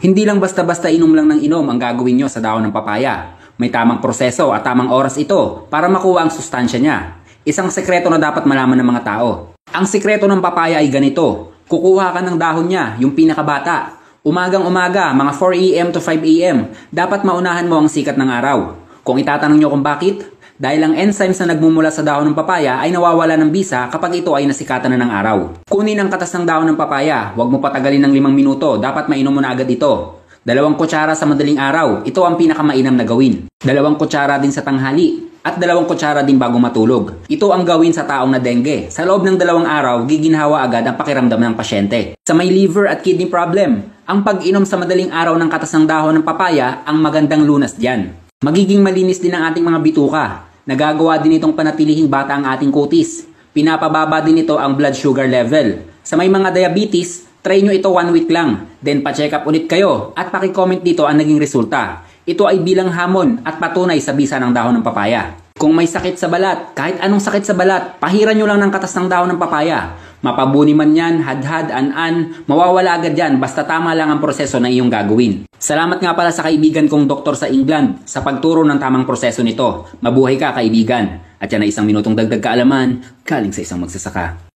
Hindi lang basta-basta inom lang ng inom ang gagawin nyo sa dahon ng papaya. May tamang proseso at tamang oras ito para makuha ang sustansya niya. Isang sekreto na dapat malaman ng mga tao. Ang sekreto ng papaya ay ganito. Kukuha ka ng dahon niya, yung pinakabata. Umagang-umaga, mga 4 AM to 5 AM, dapat maunahan mo ang sikat ng araw. Kung itatanong nyo kung bakit, dahil ang enzymes na nagmumula sa dahon ng papaya ay nawawala ng bisa kapag ito ay nasikatan na ng araw. Kunin ang katas ng dahon ng papaya, huwag mo patagalin ng 5 minuto, dapat mainom mo na agad ito. 2 kutsara sa madaling araw, ito ang pinakamainam na gawin. 2 kutsara din sa tanghali, at 2 kutsara din bago matulog. Ito ang gawin sa taong na dengue. Sa loob ng 2 araw, giginhawa agad ang pakiramdam ng pasyente. Sa may liver at kidney problem, ang pag-inom sa madaling araw ng katas ng dahon ng papaya ang magandang lunas diyan. Magiging malinis din ang ating mga bituka. Nagagawa din itong panatilihing bata ang ating kutis. Pinapababa din ito ang blood sugar level. Sa may mga diabetes, try nyo ito 1 week lang. Then pa-check up ulit kayo at paki-comment dito ang naging resulta. Ito ay bilang hamon at patunay sa bisa ng dahon ng papaya. Kung may sakit sa balat, kahit anong sakit sa balat, pahiran nyo lang ng katas ng dahon ng papaya. Mapabuni man yan, hadhad, an-an, mawawala agad yan basta tama lang ang proseso na iyong gagawin. Salamat nga pala sa kaibigan kong doktor sa England sa pagturo ng tamang proseso nito. Mabuhay ka kaibigan. At yan ay 1 minutong dagdag kaalaman galing sa isang magsasaka.